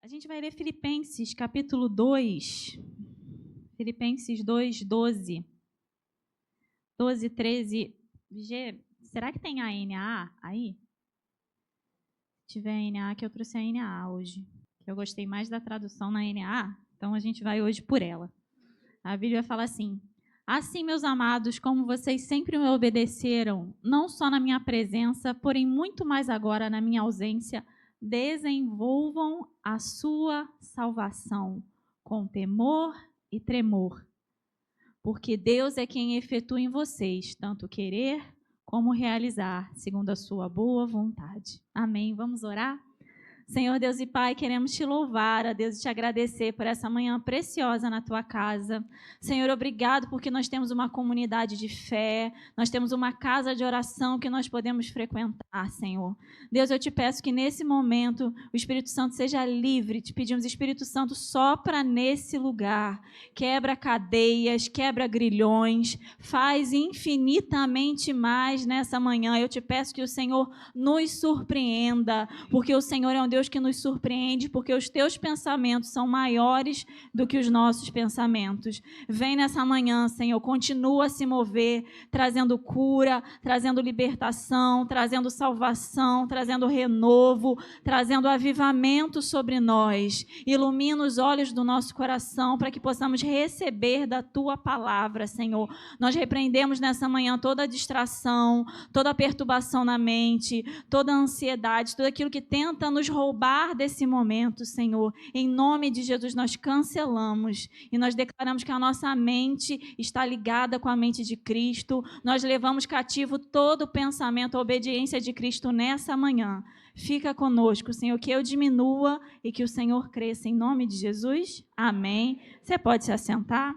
A gente vai ler Filipenses, capítulo 2. Filipenses 2, 12. 12, 13. Será que tem a NAA aí? Se tiver a NAA, que eu trouxe a NAA hoje. Eu gostei mais da tradução na NAA, então a gente vai hoje por ela. A Bíblia fala assim: assim, meus amados, como vocês sempre me obedeceram, não só na minha presença, porém muito mais agora na minha ausência, desenvolvam a sua salvação com temor e tremor. Porque Deus é quem efetua em vocês tanto querer como realizar, segundo a sua boa vontade. Amém. Vamos orar? Senhor Deus e Pai, queremos te louvar, a Deus, e te agradecer por essa manhã preciosa na tua casa. Senhor, obrigado porque nós temos uma comunidade de fé, nós temos uma casa de oração que nós podemos frequentar, Senhor. Deus, eu te peço que nesse momento o Espírito Santo seja livre. Te pedimos, Espírito Santo, sopra nesse lugar, quebra cadeias, quebra grilhões, faz infinitamente mais nessa manhã. Eu te peço que o Senhor nos surpreenda, porque o Senhor é um Deus que nos surpreende, porque os teus pensamentos são maiores do que os nossos pensamentos. Vem nessa manhã, Senhor, continua a se mover, trazendo cura, trazendo libertação, trazendo salvação, trazendo renovo, trazendo avivamento sobre nós. Ilumina os olhos do nosso coração para que possamos receber da tua palavra, Senhor. Nós repreendemos nessa manhã toda a distração, toda a perturbação na mente, toda a ansiedade, tudo aquilo que tenta nos roubar desse momento, Senhor. Em nome de Jesus nós cancelamos e nós declaramos que a nossa mente está ligada com a mente de Cristo. Nós levamos cativo todo o pensamento, a obediência de Cristo nessa manhã. Fica conosco, Senhor, que eu diminua e que o Senhor cresça. Em nome de Jesus, amém. Você pode se assentar?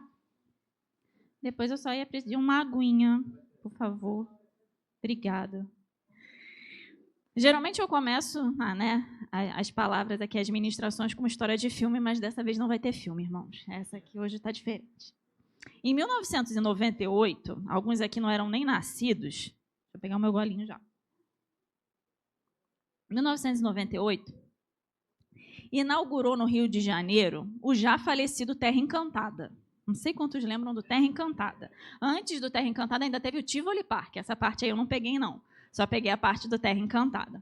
Depois eu só ia pedir uma aguinha, por favor. Obrigada. Geralmente eu começo as palavras aqui, as ministrações, com uma história de filme, mas dessa vez não vai ter filme, irmãos. Essa aqui hoje está diferente. Em 1998, alguns aqui não eram nem nascidos. Deixa eu pegar o meu golinho já. Em 1998, inaugurou no Rio de Janeiro o já falecido Terra Encantada. Não sei quantos lembram do Terra Encantada. Antes do Terra Encantada ainda teve o Tivoli Park. Essa parte aí eu não peguei, não. Só peguei a parte do Terra Encantada.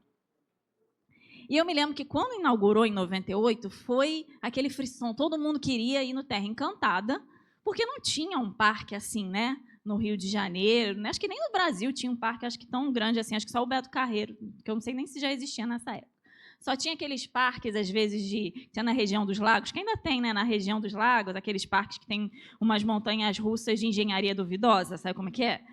E eu me lembro que quando inaugurou em 98, foi aquele frisson. Todo mundo queria ir no Terra Encantada, porque não tinha um parque assim, né? No Rio de Janeiro. Acho que nem no Brasil tinha um parque, acho que tão grande assim. Acho que só o Beto Carreiro, que eu não sei nem se já existia nessa época. Só tinha aqueles parques, às vezes, tinha na região dos lagos, que ainda tem, né, na região dos lagos, aqueles parques que tem umas montanhas russas de engenharia duvidosa, sabe como é que é?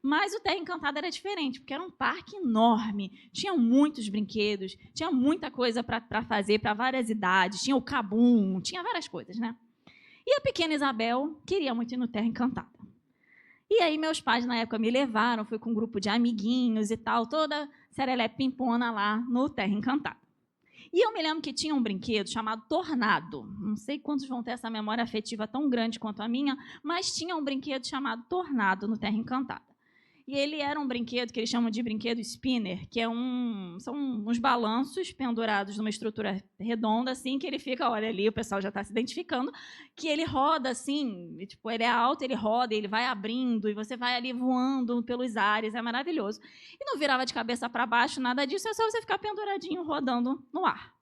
Mas o Terra Encantada era diferente, porque era um parque enorme, tinha muitos brinquedos, tinha muita coisa para fazer, para várias idades, tinha o Kabum, tinha várias coisas, né? E a pequena Isabel queria muito ir no Terra Encantada. E aí meus pais, na época, me levaram, fui com um grupo de amiguinhos e tal, toda serelepe pimpona lá no Terra Encantada. E eu me lembro que tinha um brinquedo chamado Tornado. Não sei quantos vão ter essa memória afetiva tão grande quanto a minha, mas tinha um brinquedo chamado Tornado no Terra Encantada. E ele era um brinquedo que eles chamam de brinquedo spinner, que são uns balanços pendurados numa estrutura redonda, assim, que ele fica, olha ali, o pessoal já está se identificando, que ele roda assim, tipo, ele é alto, ele roda, ele vai abrindo, e você vai ali voando pelos ares, é maravilhoso. E não virava de cabeça para baixo, nada disso, é só você ficar penduradinho, rodando no ar.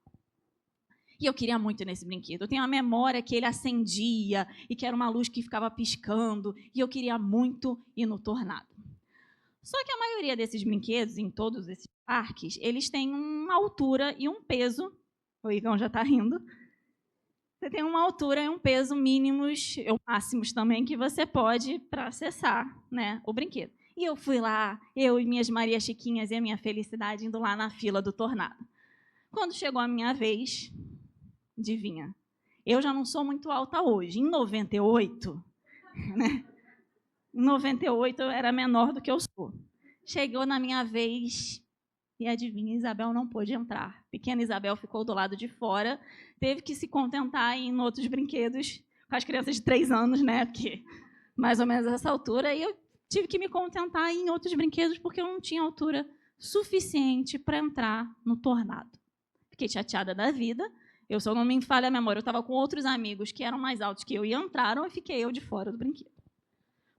E eu queria muito nesse brinquedo. Eu tenho uma memória que ele acendia, e que era uma luz que ficava piscando, e eu queria muito ir no Tornado. Só que a maioria desses brinquedos, em todos esses parques, eles têm uma altura e um peso. O Igão já está rindo. Você tem uma altura e um peso mínimos, ou máximos também, que você pode para acessar, né, o brinquedo. E eu fui lá, eu e minhas Maria Chiquinhas e a minha felicidade, indo lá na fila do Tornado. Quando chegou a minha vez, adivinha? Eu já não sou muito alta hoje. Em 98, né? Em 98 eu era menor do que eu sou. Chegou na minha vez e adivinha, Isabel não pôde entrar. Pequena Isabel ficou do lado de fora, teve que se contentar em outros brinquedos com as crianças de 3 anos, né? Porque mais ou menos essa altura, e eu tive que me contentar em outros brinquedos porque eu não tinha altura suficiente para entrar no Tornado. Fiquei chateada da vida, Eu só não me falha a memória. Eu estava com outros amigos que eram mais altos que eu e entraram e fiquei eu de fora do brinquedo.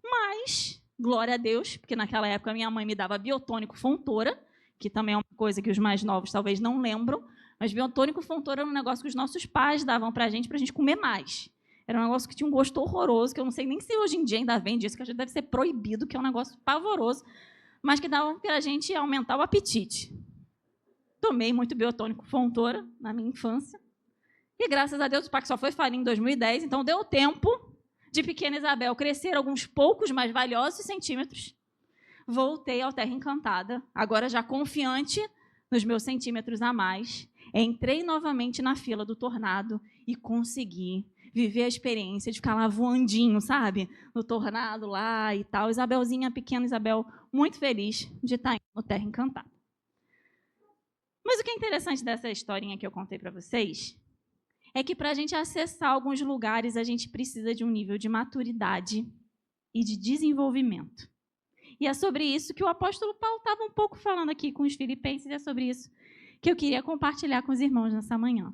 Mas, glória a Deus, porque naquela época minha mãe me dava biotônico Fontoura, que também é uma coisa que os mais novos talvez não lembram, mas biotônico Fontoura era um negócio que os nossos pais davam para a gente comer mais. Era um negócio que tinha um gosto horroroso, que eu não sei nem se hoje em dia ainda vende isso, que acho que deve ser proibido, que é um negócio pavoroso, mas que dava para a gente aumentar o apetite. Tomei muito biotônico Fontoura na minha infância. E, graças a Deus, o PAC só foi falir em 2010, então deu tempo de pequena Isabel crescer alguns poucos mais valiosos centímetros. Voltei ao Terra Encantada, agora já confiante nos meus centímetros a mais. Entrei novamente na fila do tornado e consegui viver a experiência de ficar lá voandinho, sabe? No tornado lá e tal. Isabelzinha, pequena Isabel, muito feliz de estar indo no Terra Encantada. Mas o que é interessante dessa historinha que eu contei para vocês é que para a gente acessar alguns lugares, a gente precisa de um nível de maturidade e de desenvolvimento. E é sobre isso que o apóstolo Paulo estava um pouco falando aqui com os filipenses, e é sobre isso que eu queria compartilhar com os irmãos nessa manhã.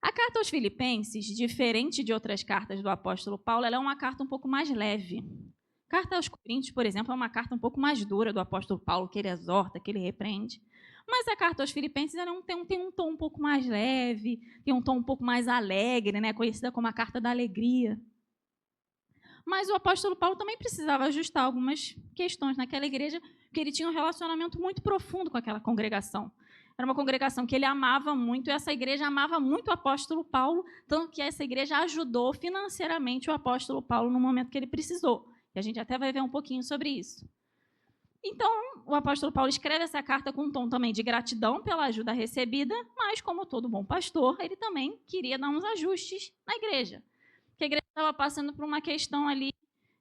A carta aos filipenses, diferente de outras cartas do apóstolo Paulo, ela é uma carta um pouco mais leve. A carta aos Coríntios, por exemplo, é uma carta um pouco mais dura do apóstolo Paulo, que ele exorta, que ele repreende. Mas a carta aos filipenses ela tem um tom um pouco mais leve, tem um tom um pouco mais alegre, né? Conhecida como a carta da alegria. Mas o apóstolo Paulo também precisava ajustar algumas questões naquela igreja, porque ele tinha um relacionamento muito profundo com aquela congregação. Era uma congregação que ele amava muito, e essa igreja amava muito o apóstolo Paulo, tanto que essa igreja ajudou financeiramente o apóstolo Paulo no momento que ele precisou. E a gente até vai ver um pouquinho sobre isso. Então, o apóstolo Paulo escreve essa carta com um tom também de gratidão pela ajuda recebida, mas, como todo bom pastor, ele também queria dar uns ajustes na igreja. Porque a igreja estava passando por uma questão ali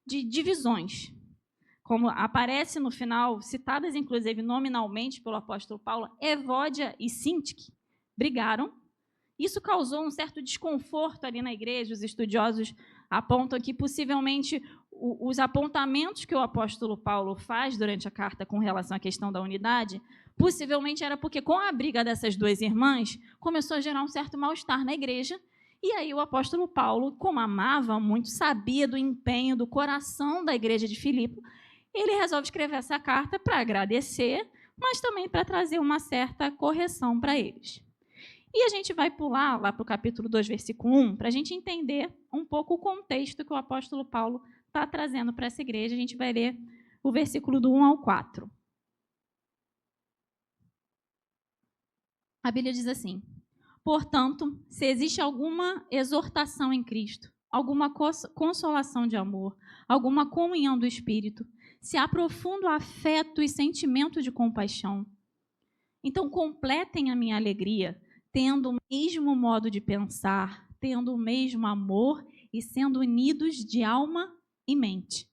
de divisões. Como aparece no final, citadas inclusive nominalmente pelo apóstolo Paulo, Evódia e Sintique brigaram. Isso causou um certo desconforto ali na igreja. Os estudiosos apontam que possivelmente os apontamentos que o apóstolo Paulo faz durante a carta com relação à questão da unidade, possivelmente era porque, com a briga dessas duas irmãs, começou a gerar um certo mal-estar na igreja. E aí o apóstolo Paulo, como amava muito, sabia do empenho, do coração da igreja de Filipe, ele resolve escrever essa carta para agradecer, mas também para trazer uma certa correção para eles. E a gente vai pular lá para o capítulo 2, versículo 1, para a gente entender um pouco o contexto que o apóstolo Paulo está trazendo para essa igreja. A gente vai ler o versículo do 1 ao 4. A Bíblia diz assim: portanto, se existe alguma exortação em Cristo, alguma consolação de amor, alguma comunhão do Espírito, se há profundo afeto e sentimento de compaixão, então completem a minha alegria, tendo o mesmo modo de pensar, tendo o mesmo amor e sendo unidos de alma e mente.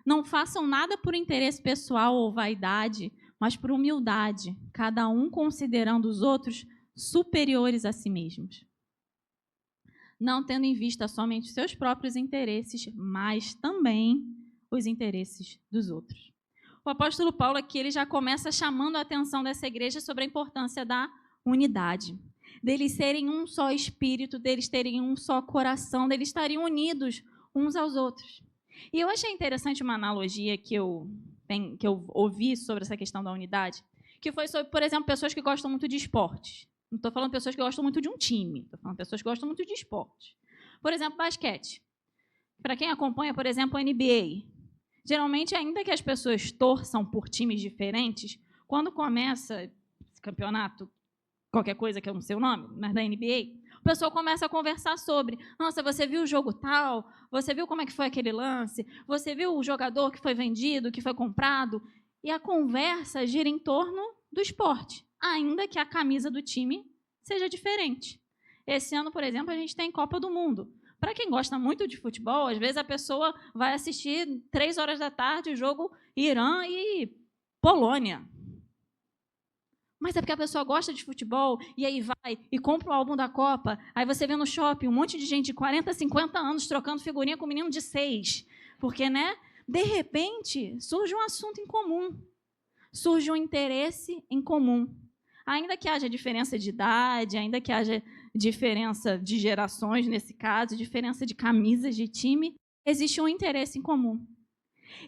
Não façam nada por interesse pessoal ou vaidade, mas por humildade, cada um considerando os outros superiores a si mesmos. Não tendo em vista somente os seus próprios interesses, mas também os interesses dos outros. O apóstolo Paulo aqui ele já começa chamando a atenção dessa igreja sobre a importância da unidade, deles serem um só espírito, deles terem um só coração, deles estarem unidos uns aos outros. E eu achei interessante uma analogia que eu ouvi sobre essa questão da unidade, que foi sobre, por exemplo, pessoas que gostam muito de esportes. Não estou falando pessoas que gostam muito de um time, estou falando pessoas que gostam muito de esportes. Por exemplo, basquete. Para quem acompanha, por exemplo, a NBA, geralmente, ainda que as pessoas torçam por times diferentes, quando começa esse campeonato, qualquer coisa que eu não sei o nome, mas da NBA, o pessoal começa a conversar sobre, nossa, você viu o jogo tal? Você viu como é que foi aquele lance? Você viu o jogador que foi vendido, que foi comprado? E a conversa gira em torno do esporte, ainda que a camisa do time seja diferente. Esse ano, por exemplo, a gente tem Copa do Mundo. Para quem gosta muito de futebol, às vezes a pessoa vai assistir 3 horas da tarde o jogo Irã e Polônia. Mas é porque a pessoa gosta de futebol e aí vai e compra o álbum da Copa. Aí você vê no shopping um monte de gente de 40, 50 anos trocando figurinha com um menino de 6. Porque, né, de repente, surge um assunto em comum. Surge um interesse em comum. Ainda que haja diferença de idade, ainda que haja diferença de gerações, nesse caso, diferença de camisas de time, existe um interesse em comum.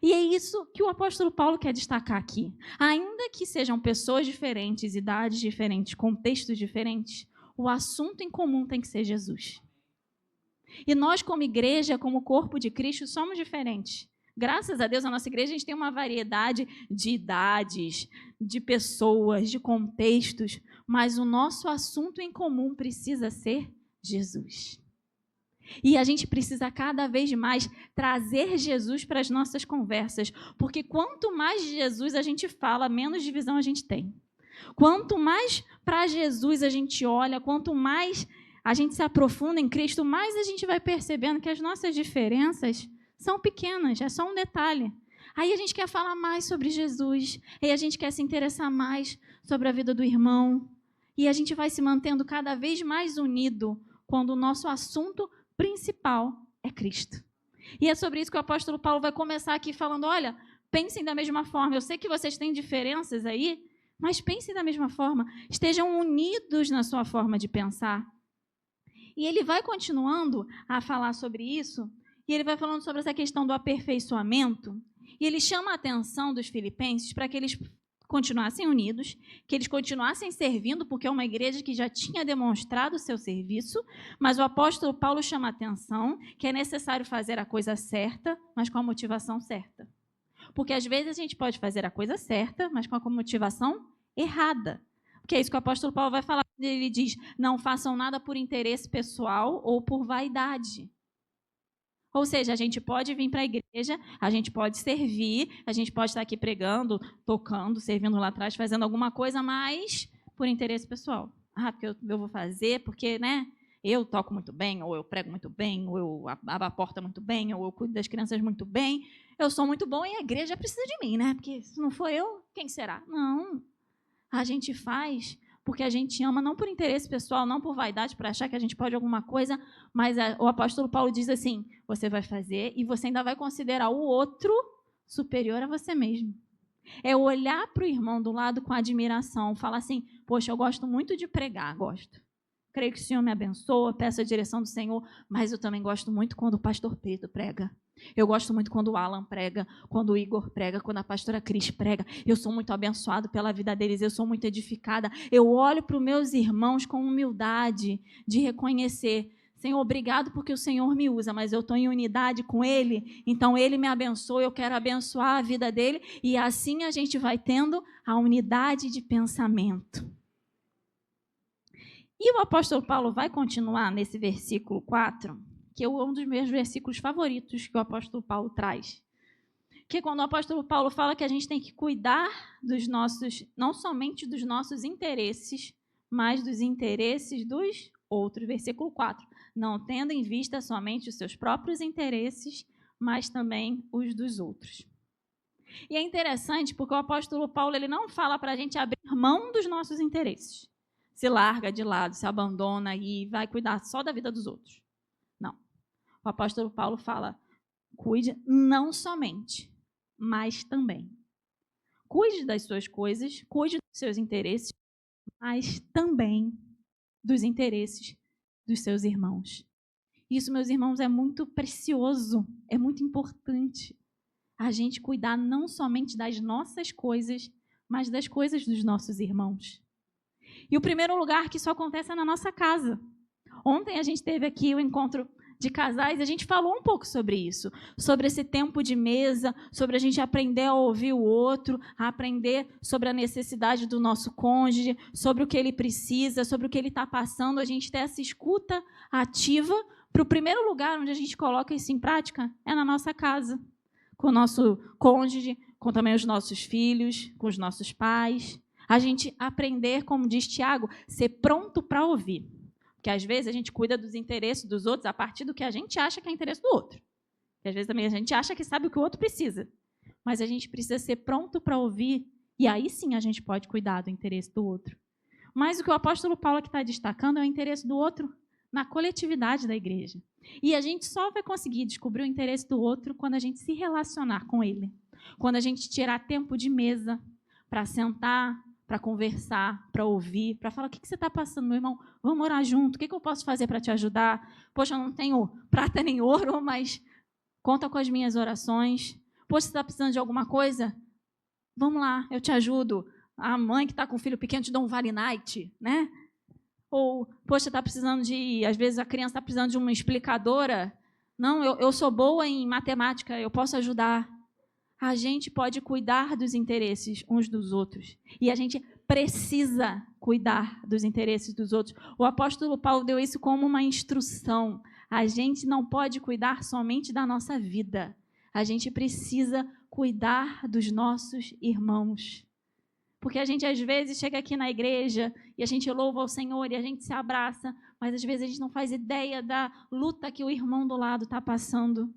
E é isso que o apóstolo Paulo quer destacar aqui. Ainda que sejam pessoas diferentes, idades diferentes, contextos diferentes, o assunto em comum tem que ser Jesus. E nós, como igreja, como corpo de Cristo, somos diferentes. Graças a Deus, a nossa igreja, a gente tem uma variedade de idades, de pessoas, de contextos, mas o nosso assunto em comum precisa ser Jesus. E a gente precisa cada vez mais trazer Jesus para as nossas conversas, porque quanto mais de Jesus a gente fala, menos divisão a gente tem. Quanto mais para Jesus a gente olha, quanto mais a gente se aprofunda em Cristo, mais a gente vai percebendo que as nossas diferenças são pequenas, é só um detalhe. Aí a gente quer falar mais sobre Jesus, aí a gente quer se interessar mais sobre a vida do irmão, e a gente vai se mantendo cada vez mais unido quando o nosso assunto principal é Cristo. E é sobre isso que o apóstolo Paulo vai começar aqui falando, olha, pensem da mesma forma, eu sei que vocês têm diferenças aí, mas pensem da mesma forma, estejam unidos na sua forma de pensar. E ele vai continuando a falar sobre isso, e ele vai falando sobre essa questão do aperfeiçoamento, e ele chama a atenção dos filipenses para que eles continuassem unidos, que eles continuassem servindo, porque é uma igreja que já tinha demonstrado o seu serviço, mas o apóstolo Paulo chama a atenção que é necessário fazer a coisa certa, mas com a motivação certa. Porque às vezes a gente pode fazer a coisa certa, mas com a motivação errada. Porque é isso que o apóstolo Paulo vai falar. Ele diz, não façam nada por interesse pessoal ou por vaidade. Ou seja, a gente pode vir para a igreja, a gente pode servir, a gente pode estar aqui pregando, tocando, servindo lá atrás, fazendo alguma coisa, mas por interesse pessoal. Ah, porque eu vou fazer, porque, né, eu toco muito bem, ou eu prego muito bem, ou eu abro a porta muito bem, ou eu cuido das crianças muito bem. Eu sou muito bom e a igreja precisa de mim, né? Porque se não for eu, quem será? Não. A gente faz porque a gente ama, não por interesse pessoal, não por vaidade, para achar que a gente pode alguma coisa, mas o apóstolo Paulo diz assim, você vai fazer e você ainda vai considerar o outro superior a você mesmo. É olhar para o irmão do lado com admiração, falar assim, poxa, eu gosto muito de pregar, gosto. Creio que o Senhor me abençoa, peço a direção do Senhor, mas eu também gosto muito quando o pastor Pedro prega. Eu gosto muito quando o Alan prega, quando o Igor prega, quando a pastora Cris prega. Eu sou muito abençoado pela vida deles, eu sou muito edificada. Eu olho para os meus irmãos com humildade de reconhecer, Senhor, obrigado porque o Senhor me usa, mas eu estou em unidade com Ele, então Ele me abençoa, eu quero abençoar a vida dele, e assim a gente vai tendo a unidade de pensamento. E o apóstolo Paulo vai continuar nesse versículo 4, que é um dos meus versículos favoritos que o apóstolo Paulo traz. Que quando o apóstolo Paulo fala que a gente tem que cuidar dos nossos, não somente dos nossos interesses, mas dos interesses dos outros. Versículo 4. Não tendo em vista somente os seus próprios interesses, mas também os dos outros. E é interessante porque o apóstolo Paulo ele não fala para a gente abrir mão dos nossos interesses. Se larga de lado, se abandona e vai cuidar só da vida dos outros. Não. O apóstolo Paulo fala, cuide não somente, mas também. Cuide das suas coisas, cuide dos seus interesses, mas também dos interesses dos seus irmãos. Isso, meus irmãos, é muito precioso, é muito importante. A gente cuidar não somente das nossas coisas, mas das coisas dos nossos irmãos. E o primeiro lugar que isso acontece é na nossa casa. Ontem a gente teve aqui o encontro de casais, a gente falou um pouco sobre isso, sobre esse tempo de mesa, sobre a gente aprender a ouvir o outro, a aprender sobre a necessidade do nosso cônjuge, sobre o que ele precisa, sobre o que ele está passando, a gente ter essa escuta ativa. Para o primeiro lugar onde a gente coloca isso em prática é na nossa casa, com o nosso cônjuge, com também os nossos filhos, com os nossos pais. A gente aprender, como diz Tiago, ser pronto para ouvir. Porque às vezes a gente cuida dos interesses dos outros a partir do que a gente acha que é interesse do outro. Porque às vezes também a gente acha que sabe o que o outro precisa. Mas a gente precisa ser pronto para ouvir, e aí sim a gente pode cuidar do interesse do outro. Mas o que o apóstolo Paulo aqui está destacando é o interesse do outro na coletividade da igreja. E a gente só vai conseguir descobrir o interesse do outro quando a gente se relacionar com ele. Quando a gente tirar tempo de mesa para sentar, para conversar, para ouvir, para falar: o que você está passando, meu irmão? Vamos orar junto, o que eu posso fazer para te ajudar? Poxa, eu não tenho prata nem ouro, mas conta com as minhas orações. Poxa, você está precisando de alguma coisa? Vamos lá, eu te ajudo. A mãe que está com o filho pequeno te dá um Vale Night, né? Ou, poxa, está precisando às vezes a criança está precisando de uma explicadora. Não, eu sou boa em matemática, eu posso ajudar. A gente pode cuidar dos interesses uns dos outros. E a gente precisa cuidar dos interesses dos outros. O apóstolo Paulo deu isso como uma instrução. A gente não pode cuidar somente da nossa vida. A gente precisa cuidar dos nossos irmãos. Porque a gente, às vezes, chega aqui na igreja e a gente louva ao Senhor e a gente se abraça, mas, às vezes, a gente não faz ideia da luta que o irmão do lado está passando.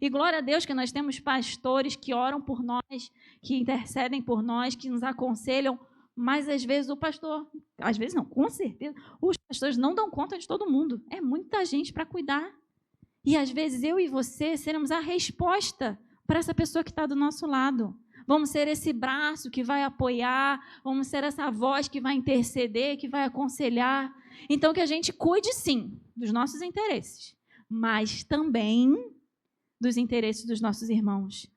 E glória a Deus que nós temos pastores que oram por nós, que intercedem por nós, que nos aconselham, mas às vezes o pastor, às vezes não, com certeza, os pastores não dão conta de todo mundo. É muita gente para cuidar. E às vezes eu e você seremos a resposta para essa pessoa que está do nosso lado. Vamos ser esse braço que vai apoiar, vamos ser essa voz que vai interceder, que vai aconselhar. Então que a gente cuide sim dos nossos interesses, mas também dos interesses dos nossos irmãos.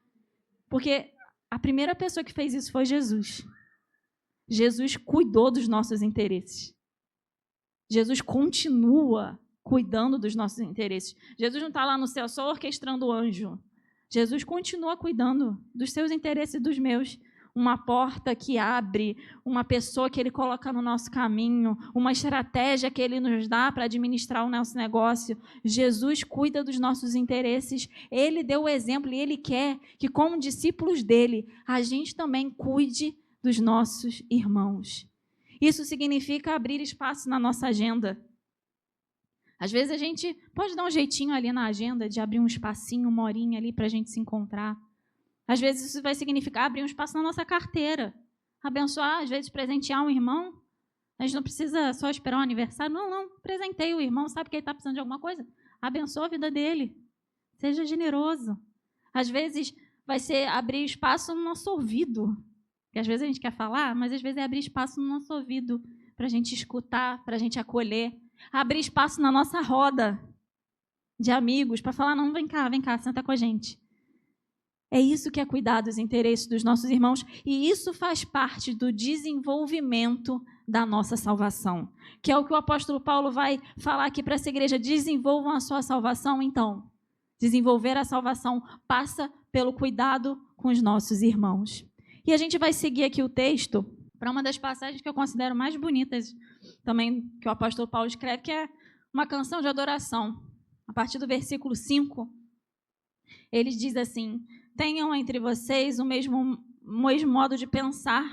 Porque a primeira pessoa que fez isso foi Jesus. Jesus cuidou dos nossos interesses. Jesus continua cuidando dos nossos interesses. Jesus não está lá no céu só orquestrando o anjo. Jesus continua cuidando dos seus interesses e dos meus. Uma porta que abre, uma pessoa que Ele coloca no nosso caminho, uma estratégia que Ele nos dá para administrar o nosso negócio. Jesus cuida dos nossos interesses. Ele deu o exemplo e Ele quer que, como discípulos dEle, a gente também cuide dos nossos irmãos. Isso significa abrir espaço na nossa agenda. Às vezes a gente pode dar um jeitinho ali na agenda de abrir um espacinho, uma horinha ali para a gente se encontrar. Às vezes isso vai significar abrir um espaço na nossa carteira. Abençoar, às vezes presentear um irmão. A gente não precisa só esperar o aniversário. Não, presenteie o irmão. Sabe que ele está precisando de alguma coisa? Abençoa a vida dele. Seja generoso. Às vezes vai ser abrir espaço no nosso ouvido. Porque às vezes a gente quer falar, mas às vezes é abrir espaço no nosso ouvido para a gente escutar, para a gente acolher. Abrir espaço na nossa roda de amigos para falar: não, vem cá, senta com a gente. É isso que é cuidar dos interesses dos nossos irmãos, e isso faz parte do desenvolvimento da nossa salvação, que é o que o apóstolo Paulo vai falar aqui para essa igreja: desenvolvam a sua salvação. Então, desenvolver a salvação passa pelo cuidado com os nossos irmãos. E a gente vai seguir aqui o texto para uma das passagens que eu considero mais bonitas também, que o apóstolo Paulo escreve, que é uma canção de adoração. A partir do versículo 5, ele diz assim: tenham entre vocês o mesmo modo de pensar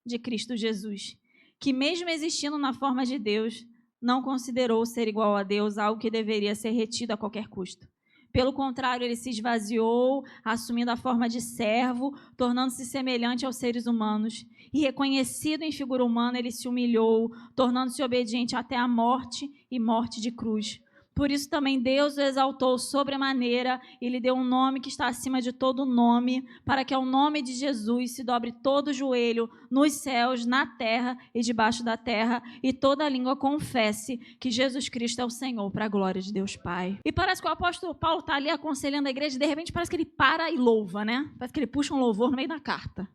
de Cristo Jesus, que mesmo existindo na forma de Deus, não considerou ser igual a Deus algo que deveria ser retido a qualquer custo. Pelo contrário, ele se esvaziou, assumindo a forma de servo, tornando-se semelhante aos seres humanos. E reconhecido em figura humana, ele se humilhou, tornando-se obediente até a morte e morte de cruz. Por isso também Deus o exaltou sobremaneira e lhe deu um nome que está acima de todo nome, para que ao nome de Jesus se dobre todo o joelho nos céus, na terra e debaixo da terra, e toda língua confesse que Jesus Cristo é o Senhor, para a glória de Deus Pai. E parece que o apóstolo Paulo está ali aconselhando a igreja, e de repente parece que ele para e louva, né? Parece que ele puxa um louvor no meio da carta.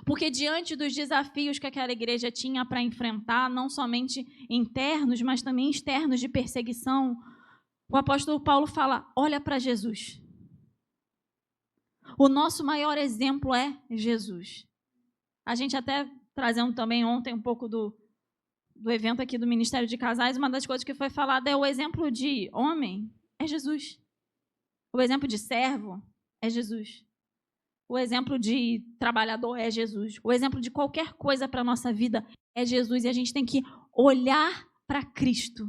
Porque diante dos desafios que aquela igreja tinha para enfrentar, não somente internos, mas também externos de perseguição, o apóstolo Paulo fala: olha para Jesus. O nosso maior exemplo é Jesus. A gente até trazendo também ontem um pouco do evento aqui do Ministério de Casais, uma das coisas que foi falada é o exemplo de homem é Jesus. O exemplo de servo é Jesus. O exemplo de trabalhador é Jesus. O exemplo de qualquer coisa para a nossa vida é Jesus. E a gente tem que olhar para Cristo.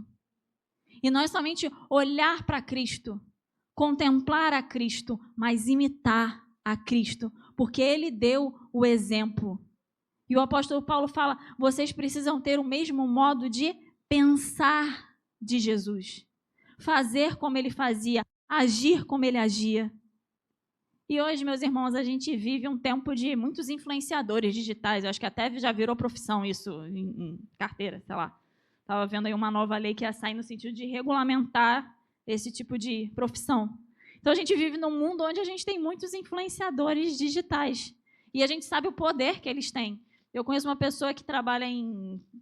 E não é somente olhar para Cristo, contemplar a Cristo, mas imitar a Cristo. Porque Ele deu o exemplo. E o apóstolo Paulo fala: vocês precisam ter o mesmo modo de pensar de Jesus. Fazer como Ele fazia, agir como Ele agia. E hoje, meus irmãos, a gente vive um tempo de muitos influenciadores digitais. Eu acho que até já virou profissão isso em carteira, sei lá. Estava vendo aí uma nova lei que ia sair no sentido de regulamentar esse tipo de profissão. Então, a gente vive num mundo onde a gente tem muitos influenciadores digitais. E a gente sabe o poder que eles têm. Eu conheço uma pessoa que trabalha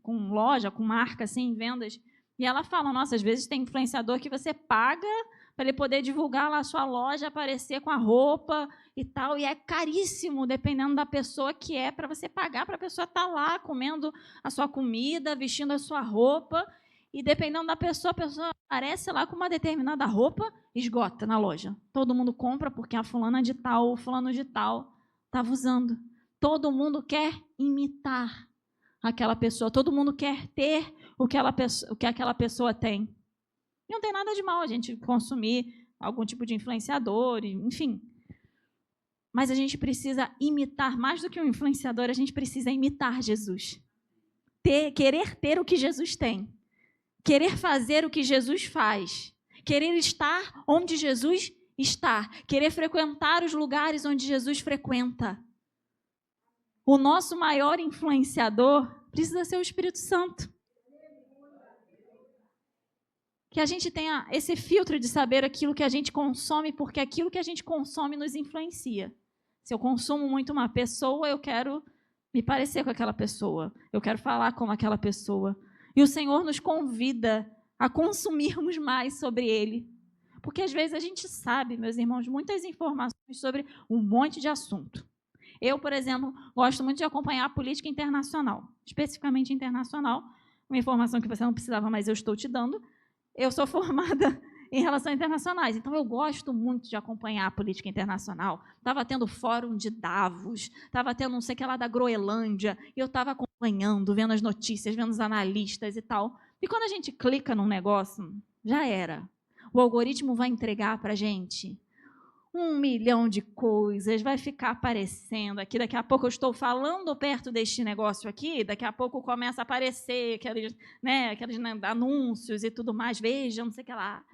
com loja, com marca, assim, em vendas, e ela fala, nossa, às vezes tem influenciador que você paga para ele poder divulgar lá a sua loja, aparecer com a roupa e tal, e é caríssimo, dependendo da pessoa que é, para você pagar para a pessoa estar lá comendo a sua comida, vestindo a sua roupa, e dependendo da pessoa, a pessoa aparece lá com uma determinada roupa, esgota na loja. Todo mundo compra porque a fulana de tal, o fulano de tal estava usando. Todo mundo quer imitar aquela pessoa, todo mundo quer ter o que aquela pessoa tem. E não tem nada de mal a gente consumir algum tipo de influenciador, enfim. Mas a gente precisa imitar, mais do que um influenciador, a gente precisa imitar Jesus. Querer ter o que Jesus tem. Querer fazer o que Jesus faz. Querer estar onde Jesus está. Querer frequentar os lugares onde Jesus frequenta. O nosso maior influenciador precisa ser o Espírito Santo. Que a gente tenha esse filtro de saber aquilo que a gente consome, porque aquilo que a gente consome nos influencia. Se eu consumo muito uma pessoa, eu quero me parecer com aquela pessoa. Eu quero falar como aquela pessoa. E o Senhor nos convida a consumirmos mais sobre Ele. Porque às vezes a gente sabe, meus irmãos, muitas informações sobre um monte de assunto. Eu, por exemplo, gosto muito de acompanhar a política internacional, especificamente internacional, uma informação que você não precisava, mas eu estou te dando. Eu sou formada em relações internacionais, então eu gosto muito de acompanhar a política internacional. Estava tendo fórum de Davos, estava tendo não sei o que lá da Groenlândia, e eu estava acompanhando, vendo as notícias, vendo os analistas e tal. E quando a gente clica num negócio, já era. O algoritmo vai entregar para a gente 1 milhão de coisas, vai ficar aparecendo aqui, daqui a pouco eu estou falando perto deste negócio aqui, daqui a pouco começa a aparecer aqueles anúncios e tudo mais, veja, não sei o que lá.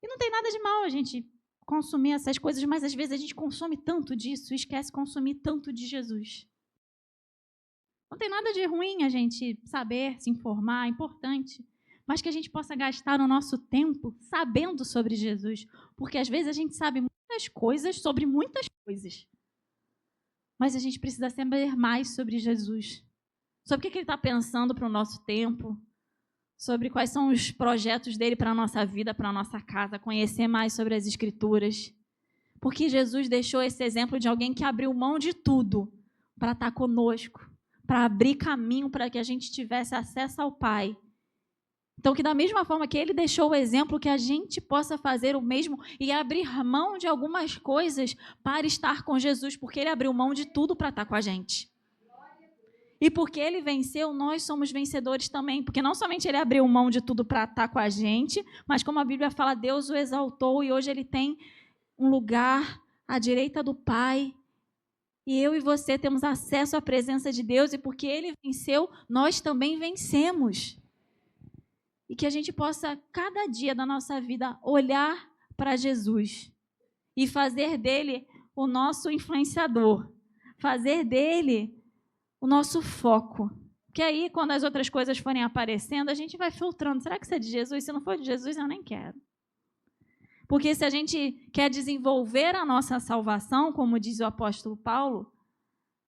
E não tem nada de mal a gente consumir essas coisas, mas às vezes a gente consome tanto disso e esquece de consumir tanto de Jesus. Não tem nada de ruim a gente saber, se informar, é importante, mas que a gente possa gastar o nosso tempo sabendo sobre Jesus, porque às vezes a gente sabe muitas coisas sobre muitas coisas, mas a gente precisa saber mais sobre Jesus, sobre o que ele está pensando para o nosso tempo, sobre quais são os projetos dele para a nossa vida, para a nossa casa, conhecer mais sobre as Escrituras, porque Jesus deixou esse exemplo de alguém que abriu mão de tudo para estar conosco, para abrir caminho para que a gente tivesse acesso ao Pai. Então, que da mesma forma que ele deixou o exemplo, que a gente possa fazer o mesmo e abrir mão de algumas coisas para estar com Jesus, porque ele abriu mão de tudo para estar com a gente. E porque ele venceu, nós somos vencedores também, porque não somente ele abriu mão de tudo para estar com a gente, mas como a Bíblia fala, Deus o exaltou e hoje ele tem um lugar à direita do Pai. E eu e você temos acesso à presença de Deus e porque ele venceu, nós também vencemos. E que a gente possa, cada dia da nossa vida, olhar para Jesus e fazer dele o nosso influenciador, fazer dele o nosso foco. Que aí, quando as outras coisas forem aparecendo, a gente vai filtrando. Será que isso é de Jesus? Se não for de Jesus, eu nem quero. Porque se a gente quer desenvolver a nossa salvação, como diz o apóstolo Paulo,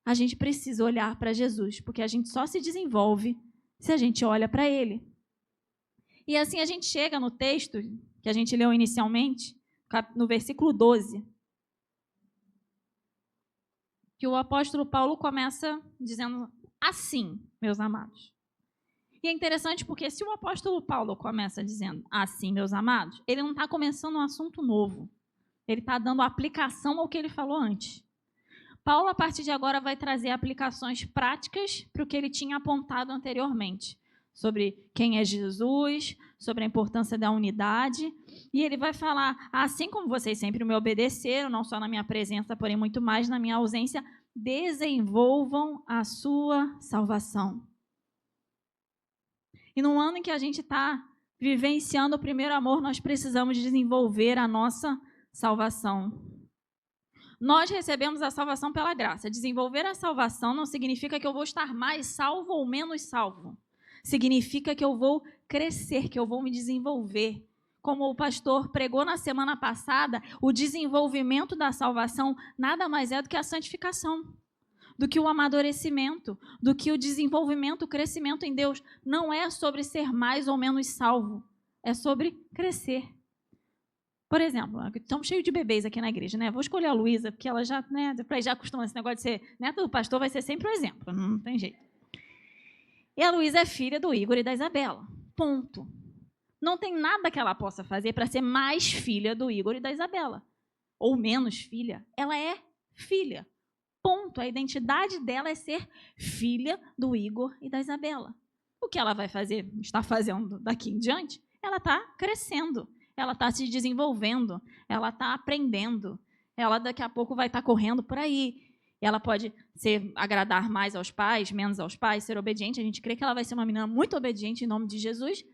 a gente precisa olhar para Jesus, porque a gente só se desenvolve se a gente olha para ele. E assim a gente chega no texto que a gente leu inicialmente, no versículo 12, que o apóstolo Paulo começa dizendo assim, meus amados. E é interessante porque se o apóstolo Paulo começa dizendo assim, meus amados, ele não está começando um assunto novo. Ele está dando aplicação ao que ele falou antes. Paulo, a partir de agora, vai trazer aplicações práticas para o que ele tinha apontado anteriormente, sobre quem é Jesus, sobre a importância da unidade. E ele vai falar, assim como vocês sempre me obedeceram, não só na minha presença, porém muito mais na minha ausência, desenvolvam a sua salvação. E no ano em que a gente está vivenciando o primeiro amor, nós precisamos desenvolver a nossa salvação. Nós recebemos a salvação pela graça. Desenvolver a salvação não significa que eu vou estar mais salvo ou menos salvo. Significa que eu vou crescer, que eu vou me desenvolver. Como o pastor pregou na semana passada, o desenvolvimento da salvação nada mais é do que a santificação, do que o amadurecimento, do que o desenvolvimento, o crescimento em Deus. Não é sobre ser mais ou menos salvo, é sobre crescer. Por exemplo, estamos cheios de bebês aqui na igreja, né? Vou escolher a Luísa, porque ela já, né, já acostuma esse negócio de ser neta do pastor, vai ser sempre o exemplo, não tem jeito. E a Luísa é filha do Igor e da Isabela, ponto. Não tem nada que ela possa fazer para ser mais filha do Igor e da Isabela, ou menos filha. Ela é filha, ponto. A identidade dela é ser filha do Igor e da Isabela. O que ela vai fazer, está fazendo daqui em diante, ela está crescendo. Ela está se desenvolvendo, ela está aprendendo, ela daqui a pouco vai estar correndo por aí. Ela pode agradar mais aos pais, menos aos pais, ser obediente. A gente crê que ela vai ser uma menina muito obediente em nome de Jesus.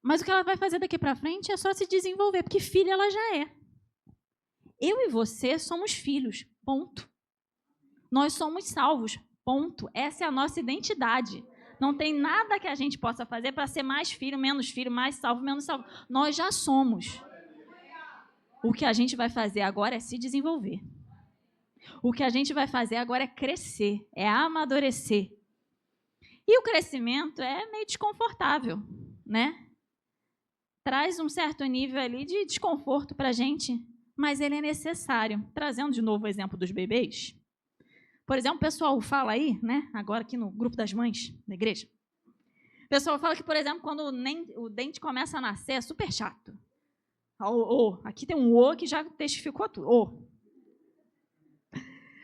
Mas o que ela vai fazer daqui para frente é só se desenvolver, porque filha ela já é. Eu e você somos filhos, ponto. Nós somos salvos, ponto. Essa é a nossa identidade. Não tem nada que a gente possa fazer para ser mais filho, mais salvo, menos salvo. Nós já somos. O que a gente vai fazer agora é se desenvolver. O que a gente vai fazer agora é crescer, é amadurecer. E o crescimento é meio desconfortável, né? Traz um certo nível ali de desconforto para a gente, mas ele é necessário. Trazendo de novo o exemplo dos bebês. Por exemplo, o pessoal fala aí, né, agora aqui no grupo das mães da igreja, o pessoal fala que, por exemplo, quando o dente começa a nascer, é super chato. Aqui tem um O que já testificou tudo.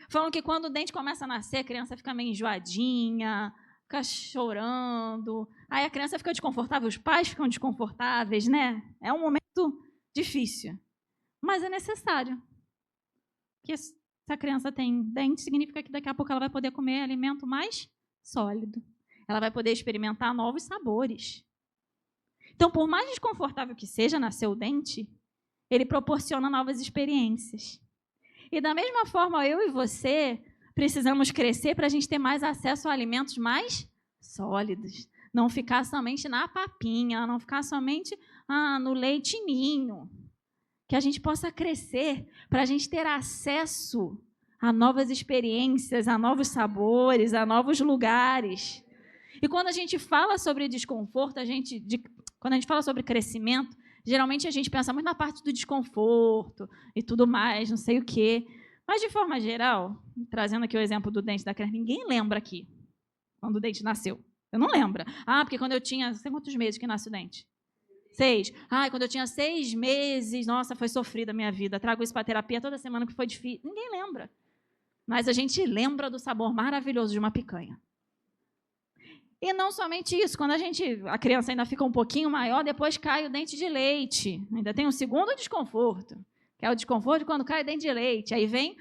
Falam que quando o dente começa a nascer, a criança fica meio enjoadinha, fica chorando, aí a criança fica desconfortável, os pais ficam desconfortáveis, né? É um momento difícil, mas é necessário. Porque se a criança tem dente, significa que daqui a pouco ela vai poder comer alimento mais sólido. Ela vai poder experimentar novos sabores. Então, por mais desconfortável que seja nascer o dente, ele proporciona novas experiências. E da mesma forma, eu e você precisamos crescer para a gente ter mais acesso a alimentos mais sólidos. Não ficar somente na papinha, não ficar somente no leite ninho. Que a gente possa crescer para a gente ter acesso a novas experiências, a novos sabores, a novos lugares. E quando a gente fala sobre desconforto, quando a gente fala sobre crescimento, geralmente a gente pensa muito na parte do desconforto e tudo mais, não sei o quê. Mas, de forma geral, trazendo aqui o exemplo do dente da criança, ninguém lembra aqui quando o dente nasceu. Eu não lembro. Porque quando eu tinha, não sei quantos meses que nasce o dente. 6. Quando eu tinha 6 meses, nossa, foi sofrida a minha vida. Trago isso para a terapia toda semana, que foi difícil. Ninguém lembra. Mas a gente lembra do sabor maravilhoso de uma picanha. E não somente isso, quando a criança ainda fica um pouquinho maior, depois cai o dente de leite. Ainda tem um segundo desconforto, que é o desconforto de quando cai o dente de leite. Aí vem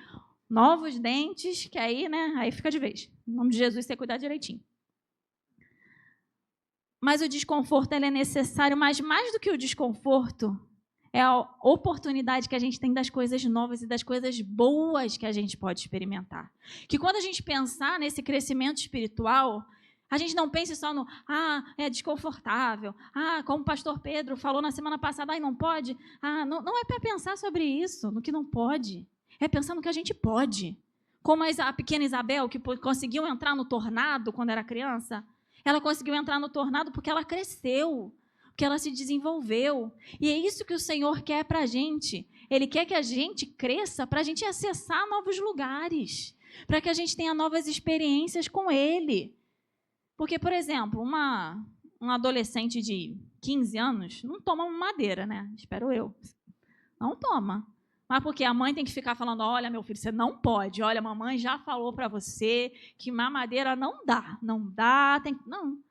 novos dentes, que aí, né, aí fica de vez. Em nome de Jesus, tem que cuidar direitinho. Mas o desconforto ele é necessário, mas mais do que o desconforto, é a oportunidade que a gente tem das coisas novas e das coisas boas que a gente pode experimentar. Que quando a gente pensar nesse crescimento espiritual, a gente não pense só no, é desconfortável, como o pastor Pedro falou na semana passada, não pode. Não é para pensar sobre isso, no que não pode. É pensar no que a gente pode. Como a pequena Isabel, que conseguiu entrar no tornado quando era criança, ela conseguiu entrar no tornado porque ela cresceu, porque ela se desenvolveu. E é isso que o Senhor quer para a gente. Ele quer que a gente cresça para a gente acessar novos lugares, para que a gente tenha novas experiências com Ele. Porque, por exemplo, um adolescente de 15 anos não toma madeira, né? Espero eu. Não toma. Mas porque a mãe tem que ficar falando, olha, meu filho, você não pode. Olha, a mamãe já falou para você que mamadeira não dá. Não dá, não.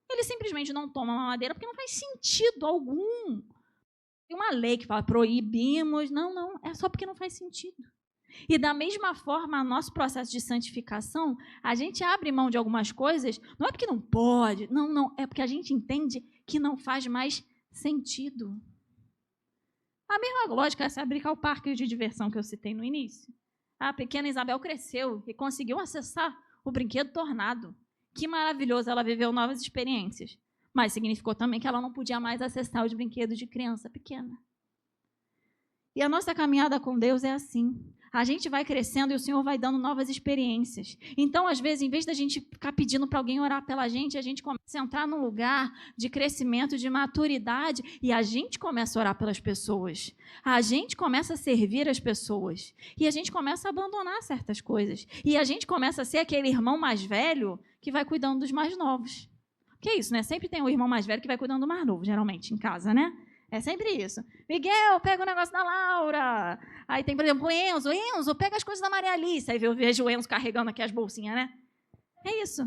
Ele simplesmente não toma mamadeira porque não faz sentido algum. Tem uma lei que fala, proibimos. Não, é só porque não faz sentido. E da mesma forma, no nosso processo de santificação, a gente abre mão de algumas coisas, não é porque não pode, não, é porque a gente entende que não faz mais sentido. A mesma lógica é se brincar o parque de diversão que eu citei no início. A pequena Isabel cresceu e conseguiu acessar o brinquedo Tornado. Que maravilhoso, ela viveu novas experiências. Mas significou também que ela não podia mais acessar os brinquedos de criança pequena. E a nossa caminhada com Deus é assim. A gente vai crescendo e o Senhor vai dando novas experiências. Então, às vezes, em vez da gente ficar pedindo para alguém orar pela gente, a gente começa a entrar num lugar de crescimento, de maturidade, e a gente começa a orar pelas pessoas. A gente começa a servir as pessoas. E a gente começa a abandonar certas coisas. E a gente começa a ser aquele irmão mais velho que vai cuidando dos mais novos. Que é isso, né? Sempre tem um irmão mais velho que vai cuidando do mais novo, geralmente, em casa, né? É sempre isso. Miguel, pega o negócio da Laura. Aí tem, por exemplo, o Enzo. Enzo, pega as coisas da Maria Alice. Aí eu vejo o Enzo carregando aqui as bolsinhas, né? É isso.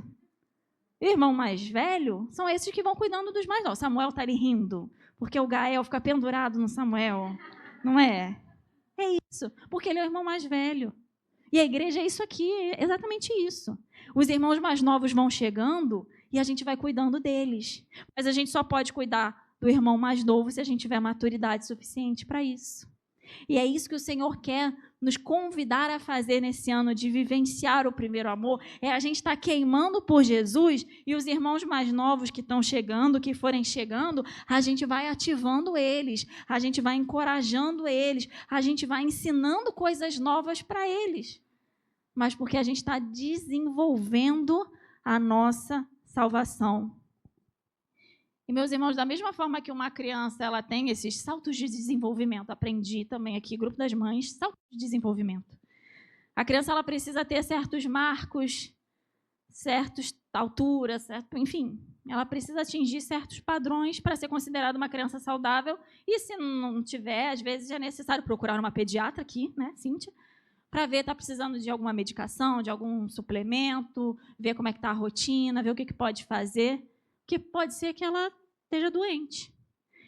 O irmão mais velho são esses que vão cuidando dos mais novos. Samuel está ali rindo, porque o Gael fica pendurado no Samuel. Não é? É isso, porque ele é o irmão mais velho. E a igreja é isso aqui, é exatamente isso. Os irmãos mais novos vão chegando e a gente vai cuidando deles. Mas a gente só pode cuidar do irmão mais novo se a gente tiver maturidade suficiente para isso. E é isso que o Senhor quer nos convidar a fazer nesse ano, de vivenciar o primeiro amor, é a gente estar queimando por Jesus, e os irmãos mais novos que estão chegando, que forem chegando, a gente vai ativando eles, a gente vai encorajando eles, a gente vai ensinando coisas novas para eles, mas porque a gente está desenvolvendo a nossa salvação. E, meus irmãos, da mesma forma que uma criança ela tem esses saltos de desenvolvimento, aprendi também aqui, grupo das mães, saltos de desenvolvimento. A criança ela precisa ter certos marcos, certas alturas, enfim, ela precisa atingir certos padrões para ser considerada uma criança saudável. E se não tiver, às vezes é necessário procurar uma pediatra aqui, né, Cíntia, para ver se está precisando de alguma medicação, de algum suplemento, ver como é que está a rotina, ver o que pode fazer, porque pode ser que ela esteja doente.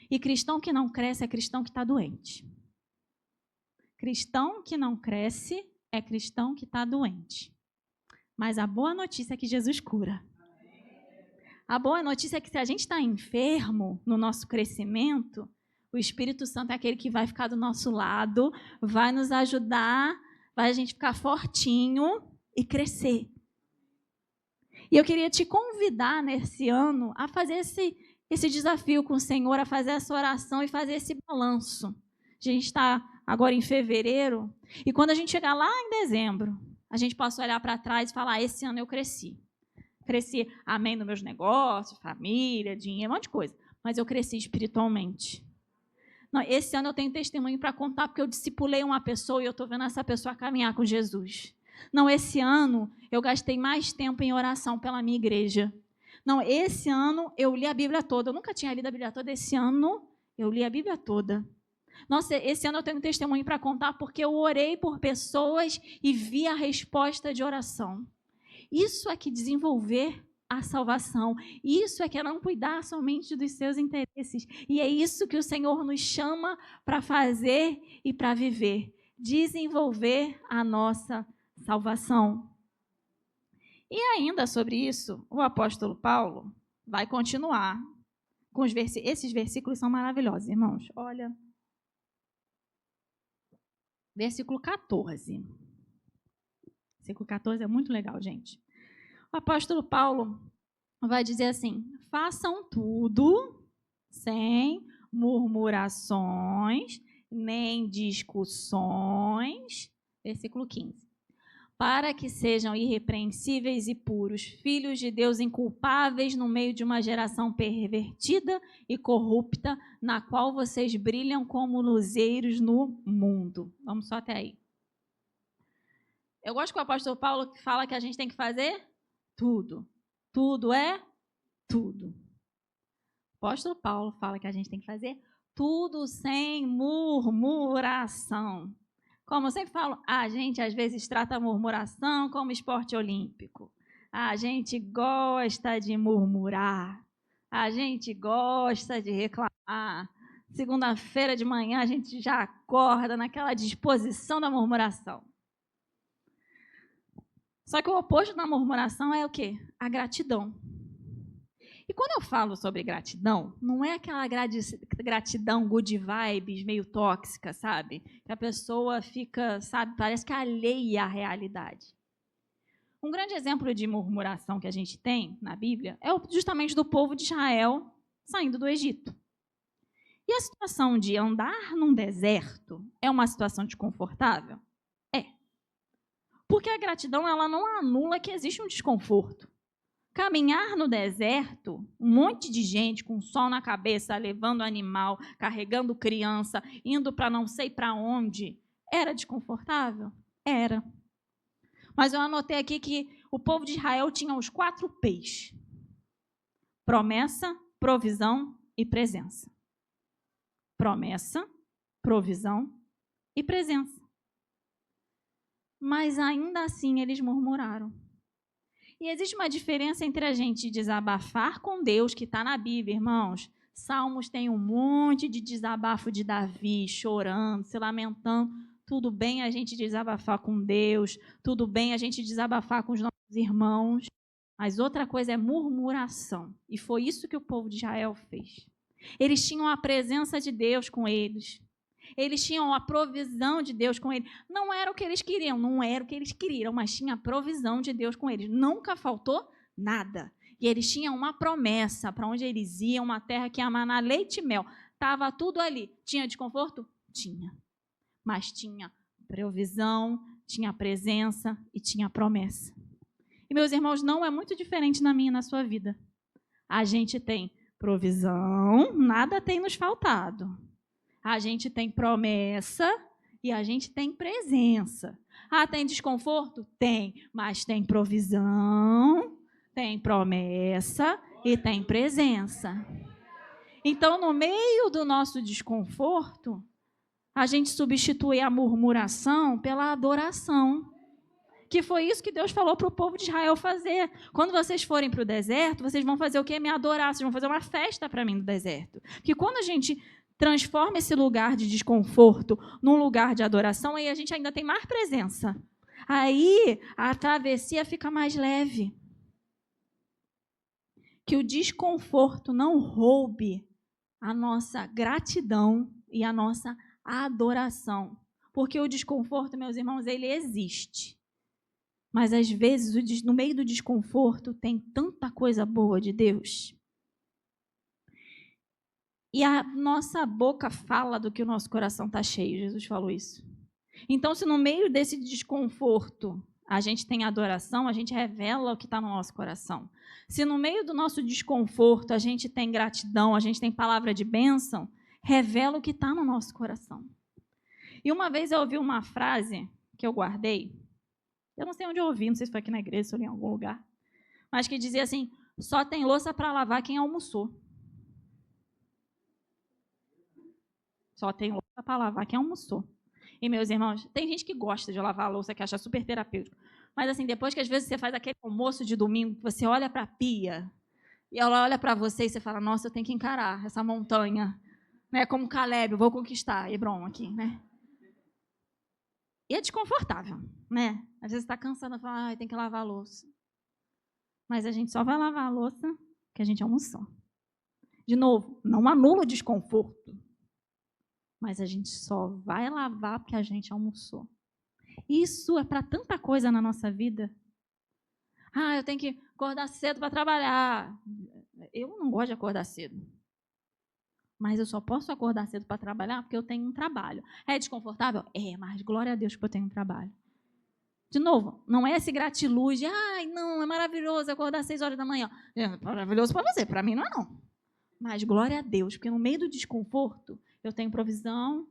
E cristão que não cresce é cristão que está doente. Cristão que não cresce é cristão que está doente. Mas a boa notícia é que Jesus cura. A boa notícia é que se a gente está enfermo no nosso crescimento, o Espírito Santo é aquele que vai ficar do nosso lado, vai nos ajudar, vai a gente ficar fortinho e crescer. E eu queria te convidar nesse ano a fazer esse desafio com o Senhor, a fazer essa oração e fazer esse balanço. A gente está agora em fevereiro, e quando a gente chegar lá em dezembro, a gente possa olhar para trás e falar, esse ano eu cresci. Cresci, amém, nos meus negócios, família, dinheiro, um monte de coisa. Mas eu cresci espiritualmente. Não, esse ano eu tenho testemunho para contar, porque eu discipulei uma pessoa e eu estou vendo essa pessoa caminhar com Jesus. Não, esse ano eu gastei mais tempo em oração pela minha igreja. Não, esse ano eu li a Bíblia toda. Eu nunca tinha lido a Bíblia toda. Esse ano eu li a Bíblia toda. Nossa, esse ano eu tenho um testemunho para contar, porque eu orei por pessoas e vi a resposta de oração. Isso é que desenvolver a salvação. Isso é que é não cuidar somente dos seus interesses. E é isso que o Senhor nos chama para fazer e para viver. Desenvolver a nossa salvação. E ainda sobre isso, o apóstolo Paulo vai continuar com os versículos. Esses versículos são maravilhosos, irmãos. Olha, versículo 14. Versículo 14 é muito legal, gente. O apóstolo Paulo vai dizer assim, façam tudo sem murmurações, nem discussões. Versículo 15. Para que sejam irrepreensíveis e puros, filhos de Deus inculpáveis no meio de uma geração pervertida e corrupta, na qual vocês brilham como luzeiros no mundo. Vamos só até aí. Eu gosto que o apóstolo Paulo fala que a gente tem que fazer tudo. Tudo é tudo. O apóstolo Paulo fala que a gente tem que fazer tudo sem murmuração. Como eu sempre falo, a gente às vezes trata a murmuração como esporte olímpico. A gente gosta de murmurar. A gente gosta de reclamar. Segunda-feira de manhã a gente já acorda naquela disposição da murmuração. Só que o oposto da murmuração é o quê? A gratidão. E quando eu falo sobre gratidão, não é aquela gratidão good vibes, meio tóxica, sabe? Que a pessoa fica, sabe, parece que alheia à realidade. Um grande exemplo de murmuração que a gente tem na Bíblia é justamente do povo de Israel saindo do Egito. E a situação de andar num deserto é uma situação desconfortável? É. Porque a gratidão ela não anula que existe um desconforto. Caminhar no deserto, um monte de gente com sol na cabeça, levando animal, carregando criança, indo para não sei para onde, era desconfortável? Era. Mas eu anotei aqui que o povo de Israel tinha os 4 P's: promessa, provisão e presença. Promessa, provisão e presença. Mas ainda assim eles murmuraram. E existe uma diferença entre a gente desabafar com Deus, que está na Bíblia, irmãos. Salmos tem um monte de desabafo de Davi, chorando, se lamentando. Tudo bem a gente desabafar com Deus, tudo bem a gente desabafar com os nossos irmãos, mas outra coisa é murmuração. E foi isso que o povo de Israel fez. Eles tinham a presença de Deus com eles. Eles tinham a provisão de Deus com eles. Não era o que eles queriam, não era o que eles queriam, mas tinha a provisão de Deus com eles. Nunca faltou nada. E eles tinham uma promessa para onde eles iam, uma terra que ia manar leite e mel. Estava tudo ali. Tinha desconforto? Tinha. Mas tinha provisão, tinha presença e tinha promessa. E, meus irmãos, não é muito diferente na minha e na sua vida. A gente tem provisão, nada tem nos faltado. A gente tem promessa e a gente tem presença. Ah, tem desconforto? Tem, mas tem provisão, tem promessa e tem presença. Então, no meio do nosso desconforto, a gente substitui a murmuração pela adoração. Que foi isso que Deus falou para o povo de Israel fazer. Quando vocês forem para o deserto, vocês vão fazer o quê? Me adorar. Vocês vão fazer uma festa para mim no deserto. Porque quando a gente transforma esse lugar de desconforto num lugar de adoração, aí a gente ainda tem mais presença. Aí a travessia fica mais leve. Que o desconforto não roube a nossa gratidão e a nossa adoração. Porque o desconforto, meus irmãos, ele existe. Mas, às vezes, no meio do desconforto, tem tanta coisa boa de Deus. E a nossa boca fala do que o nosso coração está cheio. Jesus falou isso. Então, se no meio desse desconforto a gente tem adoração, a gente revela o que está no nosso coração. Se no meio do nosso desconforto a gente tem gratidão, a gente tem palavra de bênção, revela o que está no nosso coração. E uma vez eu ouvi uma frase que eu guardei. Eu não sei onde eu ouvi, não sei se foi aqui na igreja, se eu li em algum lugar. Mas que dizia assim: só tem louça para lavar quem almoçou. Só tem louça para lavar quem almoçou. E, meus irmãos, tem gente que gosta de lavar a louça, que acha super terapêutico. Mas, assim, depois que às vezes você faz aquele almoço de domingo, você olha para a pia, e ela olha para você e você fala: nossa, eu tenho que encarar essa montanha. Né? Como Caleb, eu vou conquistar Hebron aqui, né? E é desconfortável, né? Às vezes está cansado e fala: tem que lavar a louça. Mas a gente só vai lavar a louça que a gente almoçou. De novo, não anula o desconforto. Mas a gente só vai lavar porque a gente almoçou. Isso é para tanta coisa na nossa vida. Ah, eu tenho que acordar cedo para trabalhar. Eu não gosto de acordar cedo. Mas eu só posso acordar cedo para trabalhar porque eu tenho um trabalho. É desconfortável? É, mas glória a Deus que eu tenho um trabalho. De novo, não é esse gratiluz de, ai, não, é maravilhoso acordar às 6 horas da manhã. É maravilhoso para você, para mim não é não. Mas glória a Deus, porque no meio do desconforto, eu tenho provisão,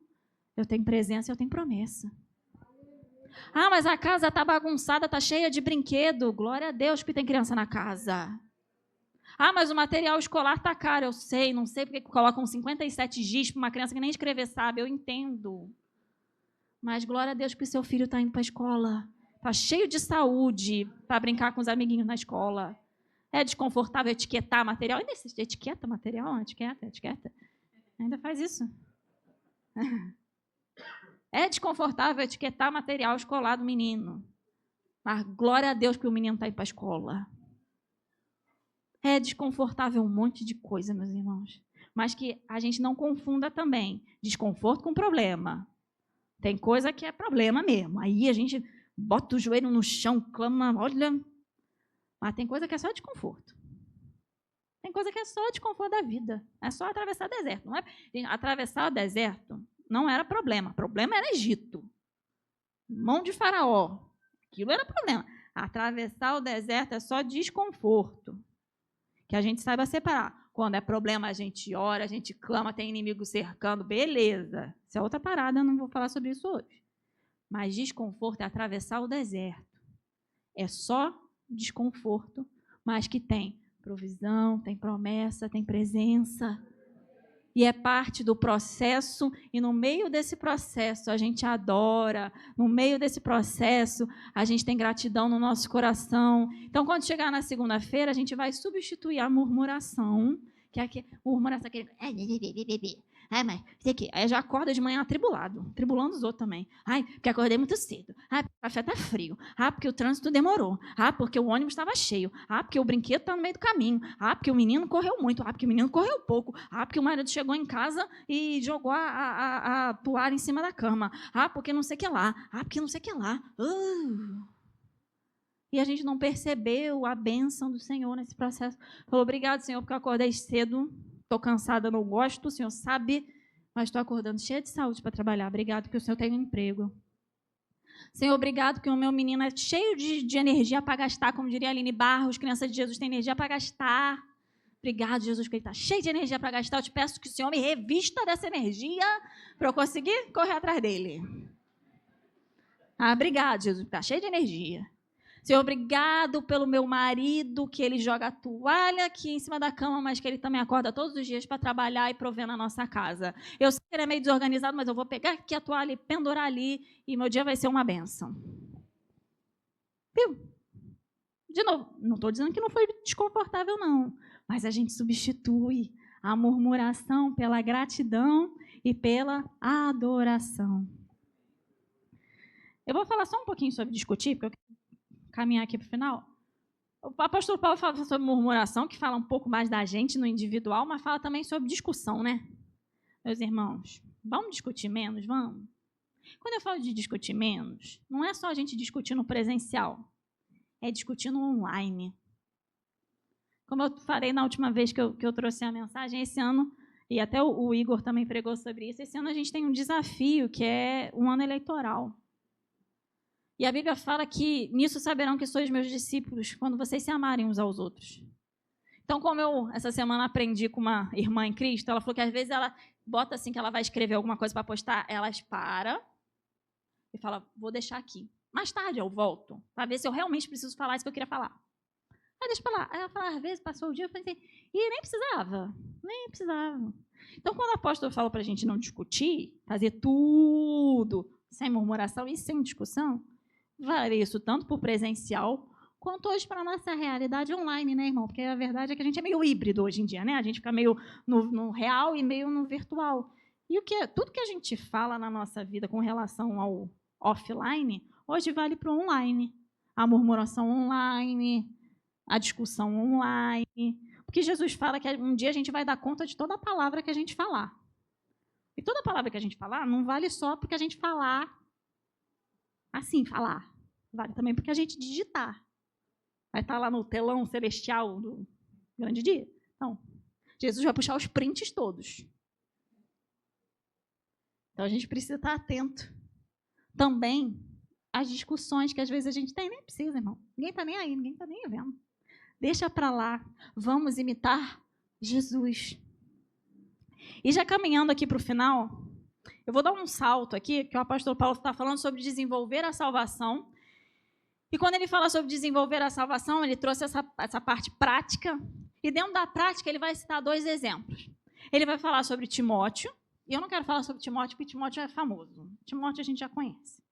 eu tenho presença, eu tenho promessa. Ah, mas a casa está bagunçada, está cheia de brinquedo. Glória a Deus que tem criança na casa. Ah, mas o material escolar está caro. Eu sei, não sei porque colocam 57 giz para uma criança que nem escrever sabe. Eu entendo. Mas glória a Deus que o seu filho está indo para a escola. Está cheio de saúde para brincar com os amiguinhos na escola. É desconfortável etiquetar material. Ainda etiqueta material? Etiqueta. Ainda faz isso. É desconfortável etiquetar material escolar do menino. Mas glória a Deus que o menino está indo para a escola. É desconfortável um monte de coisa, meus irmãos. Mas que a gente não confunda também desconforto com problema. Tem coisa que é problema mesmo. Aí a gente bota o joelho no chão, clama, olha. Mas tem coisa que é só desconforto. Tem coisa que é só desconforto da vida. É só atravessar deserto. Não é? Atravessar o deserto não era problema. Problema era Egito. Mão de Faraó. Aquilo era problema. Atravessar o deserto é só desconforto. Que a gente saiba separar. Quando é problema, a gente ora, a gente clama, tem inimigo cercando, beleza. Isso é outra parada, eu não vou falar sobre isso hoje. Mas desconforto é atravessar o deserto. É só desconforto, mas que tem provisão, tem promessa, tem presença. E é parte do processo, e no meio desse processo a gente adora, no meio desse processo a gente tem gratidão no nosso coração. Então, quando chegar na segunda-feira, a gente vai substituir a murmuração, que é murmuração, aquele... Ai, mas sei que aí já acorda de manhã atribulado, tribulando os outros também. Ai, porque acordei muito cedo. Ai, porque o café tá frio. Ah, porque o trânsito demorou. Ah, porque o ônibus estava cheio. Ah, porque o brinquedo está no meio do caminho. Ah, porque o menino correu muito. Ah, porque o menino correu pouco. Ah, porque o marido chegou em casa e jogou a toalha em cima da cama. Ah, porque não sei o que lá. Ah, porque não sei o que lá. E a gente não percebeu a bênção do Senhor nesse processo. Falou, obrigado, Senhor, porque eu acordei cedo. Estou cansada, não gosto, o Senhor sabe, mas estou acordando cheia de saúde para trabalhar. Obrigado que o Senhor tem um emprego. Senhor, obrigado que o meu menino é cheio de energia para gastar, como diria a Aline Barros, criança de Jesus tem energia para gastar. Obrigado, Jesus, que ele está cheio de energia para gastar. Eu te peço que o Senhor me revista dessa energia para eu conseguir correr atrás dele. Obrigado, Jesus, que está cheio de energia. Senhor, obrigado pelo meu marido, que ele joga a toalha aqui em cima da cama, mas que ele também acorda todos os dias para trabalhar e prover na nossa casa. Eu sei que ele é meio desorganizado, mas eu vou pegar aqui a toalha e pendurar ali, e meu dia vai ser uma bênção. Viu? De novo, não estou dizendo que não foi desconfortável, não, mas a gente substitui a murmuração pela gratidão e pela adoração. Eu vou falar só um pouquinho sobre discutir, porque eu caminhar aqui para o final. O apóstolo Paulo fala sobre murmuração, que fala um pouco mais da gente no individual, mas fala também sobre discussão, né? Meus irmãos, vamos discutir menos? Vamos? Quando eu falo de discutir menos, não é só a gente discutir no presencial, é discutir no online. Como eu falei na última vez que eu trouxe a mensagem, esse ano, e até o Igor também pregou sobre isso, esse ano a gente tem um desafio, que é um ano eleitoral. E a Bíblia fala que nisso saberão que sois meus discípulos, quando vocês se amarem uns aos outros. Então, como eu, essa semana, aprendi com uma irmã em Cristo, ela falou que às vezes ela bota assim que ela vai escrever alguma coisa para postar, ela para e fala, vou deixar aqui. Mais tarde eu volto, para ver se eu realmente preciso falar isso que eu queria falar. Aí deixa para lá. Aí ela fala, às vezes passou o dia, eu pensei, e nem precisava. Então, quando o apóstolo fala para a gente não discutir, fazer tudo sem murmuração e sem discussão, vale isso tanto para o presencial, quanto hoje para a nossa realidade online, né, irmão? Porque a verdade é que a gente é meio híbrido hoje em dia, né? A gente fica meio no real e meio no virtual. E tudo que a gente fala na nossa vida com relação ao offline, hoje vale para o online. A murmuração online, a discussão online. Porque Jesus fala que um dia a gente vai dar conta de toda a palavra que a gente falar. E toda palavra que a gente falar não vale só porque a gente falar assim, falar. Vale também porque a gente digitar. Vai estar lá no telão celestial do grande dia. Então, Jesus vai puxar os prints todos. Então, a gente precisa estar atento. Também às discussões que às vezes a gente tem, nem precisa, irmão. Ninguém está nem aí, ninguém está nem vendo. Deixa para lá. Vamos imitar Jesus. E já caminhando aqui para o final, eu vou dar um salto aqui, que o apóstolo Paulo está falando sobre desenvolver a salvação. E quando ele fala sobre desenvolver a salvação, ele trouxe essa parte prática. E dentro da prática, ele vai citar 2 exemplos. Ele vai falar sobre Timóteo. E eu não quero falar sobre Timóteo, porque Timóteo é famoso. Timóteo a gente já conhece.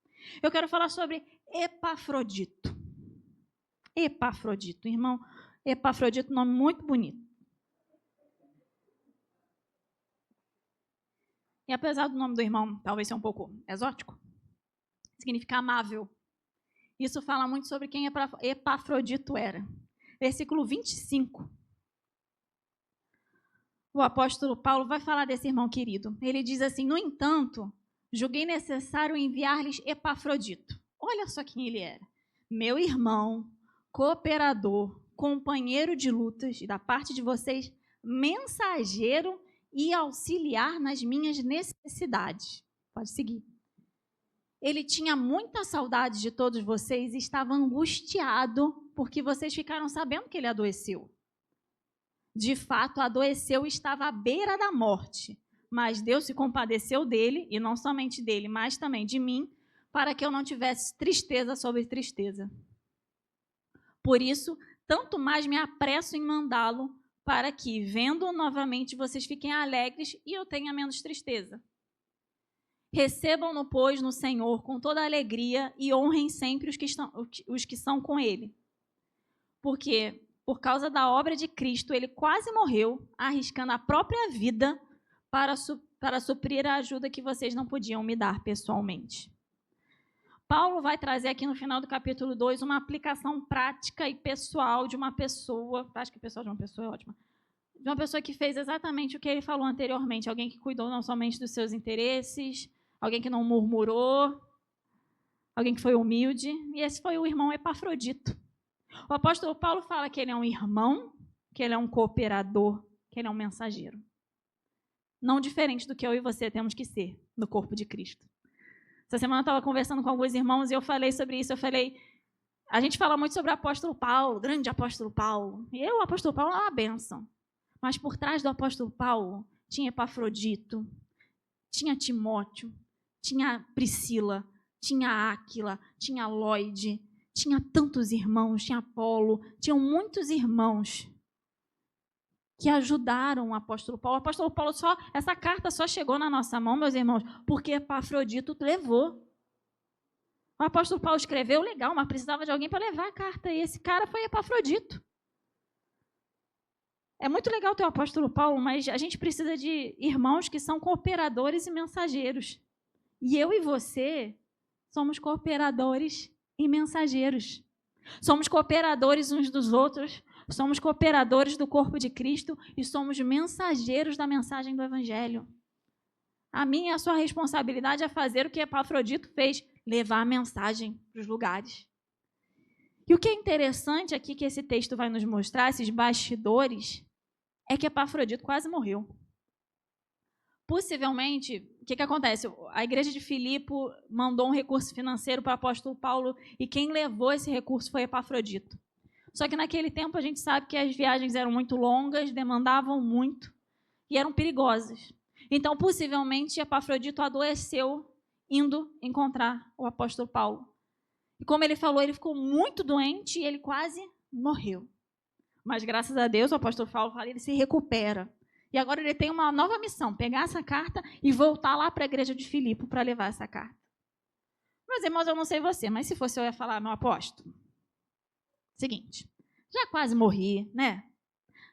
Eu quero falar sobre Epafrodito. Epafrodito, irmão. Epafrodito, nome muito bonito. E apesar do nome do irmão talvez ser um pouco exótico, significa amável. Isso fala muito sobre quem Epafrodito era. Versículo 25. o apóstolo Paulo vai falar desse irmão querido. Ele diz assim: no entanto, julguei necessário enviar-lhes Epafrodito. Olha só quem ele era. Meu irmão, cooperador, companheiro de lutas, e da parte de vocês, mensageiro e auxiliar nas minhas necessidades. Pode seguir. Ele tinha muita saudade de todos vocês e estava angustiado porque vocês ficaram sabendo que ele adoeceu. De fato, adoeceu e estava à beira da morte. Mas Deus se compadeceu dele, e não somente dele, mas também de mim, para que eu não tivesse tristeza sobre tristeza. Por isso, tanto mais me apresso em mandá-lo, para que, vendo-o novamente, vocês fiquem alegres e eu tenha menos tristeza. Recebam-no, pois, no Senhor com toda a alegria e honrem sempre os que são com ele. Porque, por causa da obra de Cristo, ele quase morreu, arriscando a própria vida para suprir a ajuda que vocês não podiam me dar pessoalmente. Paulo vai trazer aqui no final do capítulo 2 uma aplicação prática e pessoal de uma pessoa, prática e pessoal de uma pessoa é ótima, de uma pessoa que fez exatamente o que ele falou anteriormente, alguém que cuidou não somente dos seus interesses, alguém que não murmurou, alguém que foi humilde, e esse foi o irmão Epafrodito. O apóstolo Paulo fala que ele é um irmão, que ele é um cooperador, que ele é um mensageiro. Não diferente do que eu e você temos que ser no corpo de Cristo. Essa semana eu estava conversando com alguns irmãos e eu falei sobre isso. A gente fala muito sobre o apóstolo Paulo, grande apóstolo Paulo. E o apóstolo Paulo é uma bênção. Mas por trás do apóstolo Paulo tinha Epafrodito, tinha Timóteo, tinha Priscila, tinha Áquila, tinha Lloyd, tinha tantos irmãos, tinha Apolo, tinham muitos irmãos que ajudaram o apóstolo Paulo. O apóstolo Paulo essa carta só chegou na nossa mão, meus irmãos, porque Epafrodito levou. O apóstolo Paulo escreveu, legal, mas precisava de alguém para levar a carta, e esse cara foi Epafrodito. É muito legal ter o apóstolo Paulo, mas a gente precisa de irmãos que são cooperadores e mensageiros. E eu e você somos cooperadores e mensageiros. Somos cooperadores uns dos outros, somos cooperadores do corpo de Cristo e somos mensageiros da mensagem do Evangelho. A minha e a sua responsabilidade é fazer o que Epafrodito fez, levar a mensagem para os lugares. E o que é interessante aqui que esse texto vai nos mostrar, esses bastidores, é que Epafrodito quase morreu. Possivelmente, o que acontece? A igreja de Filipe mandou um recurso financeiro para o apóstolo Paulo e quem levou esse recurso foi Epafrodito. Só que naquele tempo a gente sabe que as viagens eram muito longas, demandavam muito e eram perigosas. Então, possivelmente, Epafrodito adoeceu indo encontrar o apóstolo Paulo. E como ele falou, ele ficou muito doente e ele quase morreu. Mas, graças a Deus, o apóstolo Paulo fala, ele se recupera. E agora ele tem uma nova missão, pegar essa carta e voltar lá para a igreja de Filipe para levar essa carta. Meus irmãos, eu não sei você, mas se fosse eu ia falar, meu apóstolo, seguinte, já quase morri, né?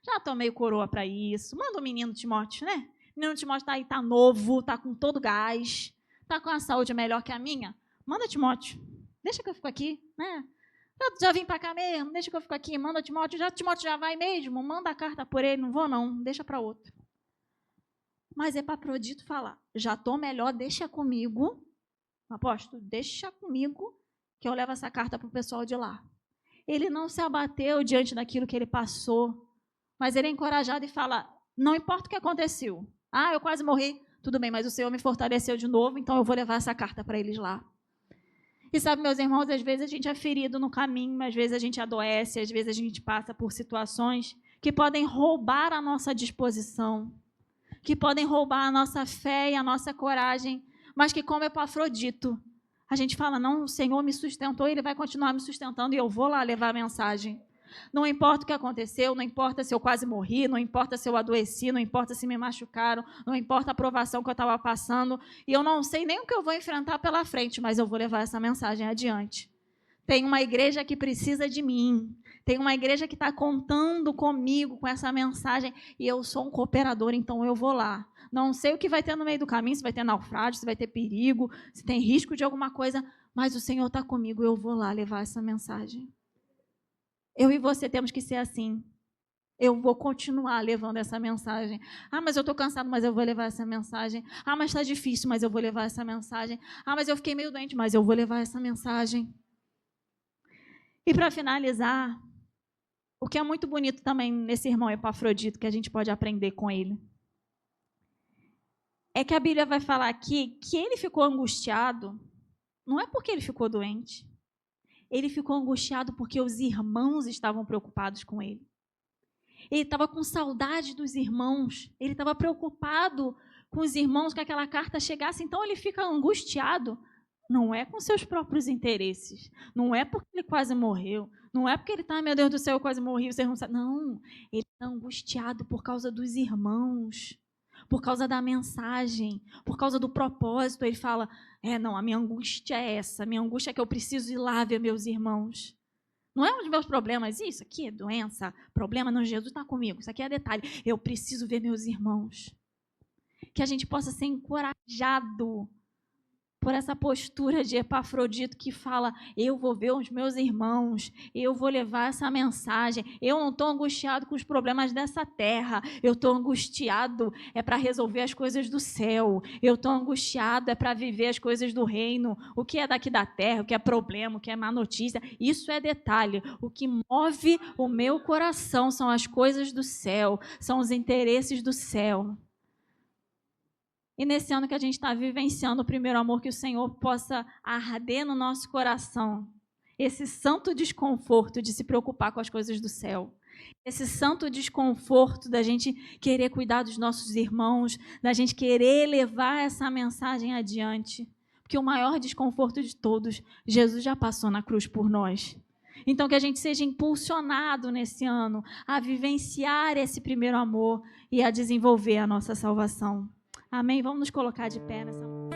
Já tomei coroa para isso, manda o menino Timóteo, né? O menino Timóteo está aí, está novo, está com todo gás, está com a saúde melhor que a minha. Manda Timóteo, deixa que eu fico aqui, né? Já vim para cá mesmo, deixa que eu fico aqui, manda Timóteo já vai mesmo, manda a carta por ele, não vou não, deixa para outro. Mas Epafrodito fala, já estou melhor, deixa comigo, apóstolo, deixa comigo, que eu levo essa carta para o pessoal de lá. Ele não se abateu diante daquilo que ele passou, mas ele é encorajado e fala, não importa o que aconteceu, eu quase morri, tudo bem, mas o Senhor me fortaleceu de novo, então eu vou levar essa carta para eles lá. E sabe, meus irmãos, às vezes a gente é ferido no caminho, às vezes a gente adoece, às vezes a gente passa por situações que podem roubar a nossa disposição, que podem roubar a nossa fé e a nossa coragem, mas que como Epafrodito, a gente fala, não, o Senhor me sustentou, Ele vai continuar me sustentando e eu vou lá levar a mensagem. Não importa o que aconteceu, não importa se eu quase morri, não importa se eu adoeci, não importa se me machucaram, não importa a provação que eu estava passando, e eu não sei nem o que eu vou enfrentar pela frente, mas eu vou levar essa mensagem adiante. Tem uma igreja que precisa de mim, tem uma igreja que está contando comigo com essa mensagem, e eu sou um cooperador, então eu vou lá. Não sei o que vai ter no meio do caminho, se vai ter naufrágio, se vai ter perigo, se tem risco de alguma coisa, mas o Senhor está comigo, eu vou lá levar essa mensagem. Eu e você temos que ser assim. Eu vou continuar levando essa mensagem. Ah, mas eu estou cansado, mas eu vou levar essa mensagem. Ah, mas está difícil, mas eu vou levar essa mensagem. Ah, mas eu fiquei meio doente, mas eu vou levar essa mensagem. E para finalizar, o que é muito bonito também nesse irmão Epafrodito, que a gente pode aprender com ele, é que a Bíblia vai falar aqui que ele ficou angustiado, não é porque ele ficou doente. Ele ficou angustiado porque os irmãos estavam preocupados com ele. Ele estava com saudade dos irmãos. Ele estava preocupado com os irmãos, que aquela carta chegasse. Então, ele fica angustiado. Não é com seus próprios interesses. Não é porque ele quase morreu. Não é porque ele está, meu Deus do céu, eu quase morri, vocês não sabem. Não, ele está angustiado por causa dos irmãos, por causa da mensagem, por causa do propósito. Ele fala, não, a minha angústia é essa. A minha angústia é que eu preciso ir lá ver meus irmãos. Não é um dos meus problemas, isso aqui é doença, problema, não, Jesus está comigo, isso aqui é detalhe, eu preciso ver meus irmãos. Que a gente possa ser encorajado por essa postura de Epafrodito que fala, eu vou ver os meus irmãos, eu vou levar essa mensagem, eu não estou angustiado com os problemas dessa terra, eu estou angustiado para resolver as coisas do céu, eu estou angustiado para viver as coisas do reino, o que é daqui da terra, o que é problema, o que é má notícia, isso é detalhe, o que move o meu coração são as coisas do céu, são os interesses do céu. E nesse ano que a gente está vivenciando o primeiro amor, que o Senhor possa arder no nosso coração esse santo desconforto de se preocupar com as coisas do céu. Esse santo desconforto da gente querer cuidar dos nossos irmãos, da gente querer levar essa mensagem adiante. Porque o maior desconforto de todos, Jesus já passou na cruz por nós. Então, que a gente seja impulsionado nesse ano a vivenciar esse primeiro amor e a desenvolver a nossa salvação. Amém? Vamos nos colocar de pé nessa...